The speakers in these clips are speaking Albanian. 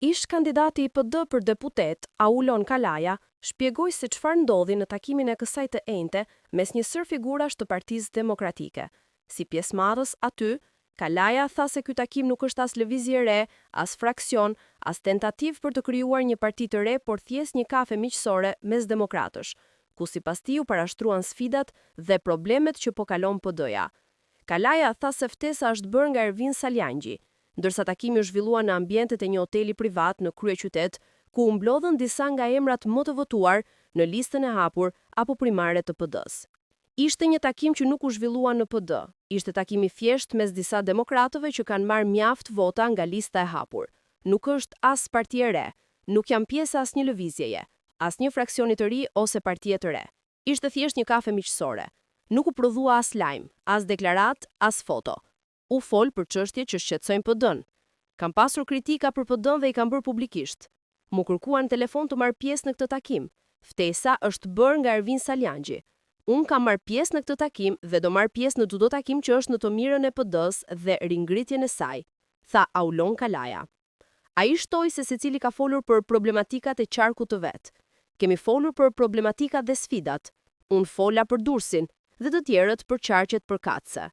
Ish kandidati i PD për deputet, Aulon Kalaja, shpjegoi se çfarë ndodhi në takimin e kësaj të enjte mes një sër figurash të Partisë Demokratike. Si pjesëmarrës aty, Kalaja tha se ky takim nuk është as lëvizje e re, as fraksion, as tentativë për të krijuar një parti të re, por thjesht një kafe miqësore mes demokratësh, ku sipas tij u parashtruan sfidat dhe problemet që po kalon PD-ja. Kalaja tha se ftesa është bërë nga Ervin Saljangi, ndërsa takimi u zhvillua në ambientet e një hoteli privat në kryeqytet, ku u mblodhën disa nga emrat më të votuar në listën e hapur apo primare të PD-s. Ishte një takim që nuk u zhvillua në PD, ishte takim i thjesht mes disa demokratëve që kanë marrë mjaft vota nga lista e hapur. Nuk është as parti e re, nuk janë pjesë asnjë lëvizjeje, asnjë fraksioni të ri ose partie të re. Ishte thjesht një kafe miqësore. Nuk u prodhua as lajm, as deklarat, as foto. U fol për çështje që shqetësojnë PD-n. Kam pasur kritika për PD-n dhe i kam bërë publikisht. Mu kërkuan telefon të marr pjesë në këtë takim. Ftesa është bërë nga Ervin Saljangi. Unë kam marr pjesë në këtë takim dhe do marr pjesë në çdo takim që është në të mirën e PD-s dhe ringritjen e saj, tha Aulon Kalaja. Ai shtoi se secili ka folur për problematikat e qarkut të vet. Kemi folur për problematikat dhe sfidat. Unë fola për Durrësin dhe të tjerët për qarqet përkatëse.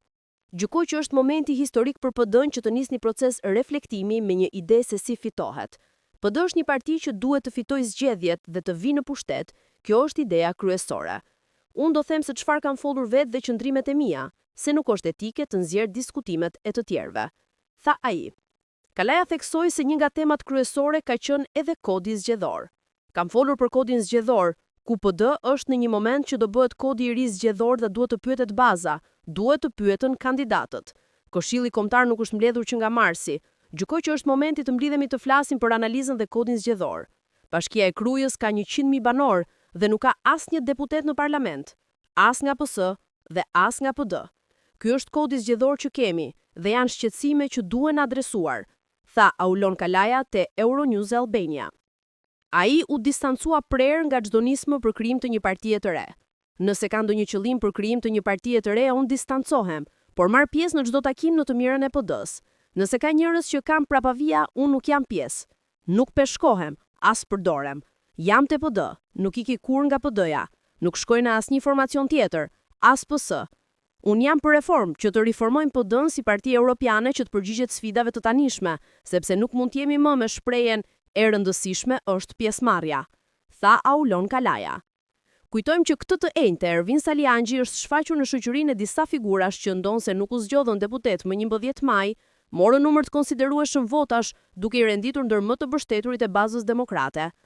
Gjykoj që është momenti historik për PD-n që të nisë një proces reflektimi me një ide se si fitohet. PD është një parti që duhet të fitojë zgjedhjet dhe të vinë në pushtet, kjo është ideja kryesore. Unë do them se çfarë kanë folur vetë dhe qëndrimet e mia, se nuk është etike të nxjerr diskutimet e të tjerëve, tha ai. Kalaja theksoi se një nga temat kryesore ka qenë edhe kodi zgjedhor. Kam folur për kodin zgjedhor, ku PD është në një moment që do bëhet kodi i ri zgjedhor dhe duhet të pyetet baza, duhet të pyeten kandidatët. Këshilli Kombëtar nuk është mbledhur që nga Marsi. Gjykoj që është momenti të mblidhemi të flasim për analizën dhe kodin zgjedhor. Bashkia e Krujës ka 100.000 banor dhe nuk ka asnjë deputet në parlament, as nga PS dhe as nga PD. Ky është kodi zgjedhor që kemi dhe janë shqetësime që duhen adresuar, tha Aulon Kalaja te Euronews Albania. Ai u distancua prerë nga çdo nismë për krijim të një partie të re. Nëse ka ndonjë qëllim për krijim të një partie të re, unë distancohem, por marr pjesë në çdo takim në të mirën e PD-s. Nëse ka njerëz që kanë prapavia, unë nuk jam pjesë. Nuk peshkohem, as përdorem. Jam te PD, nuk iki kur nga PD-ja. Nuk shkoj në asnjë formacion tjetër, as PS. Unë jam për reformë që të riformojmë PD-n si parti europiane që të përgjigjet sfidave të tanishme, sepse nuk mund të jemi më me shprehjen e rëndësishme është pjesëmarrja, tha Aulon Kalaja. Kujtojmë që këtë të enjte Ervin Saljangi është shfaqur në shoqërinë e disa figurash që ndonse nuk u zgjodhën deputet më 11 maj, morën numër të konsiderueshëm votash duke i renditur ndër më të mbështeturit e bazës demokrate.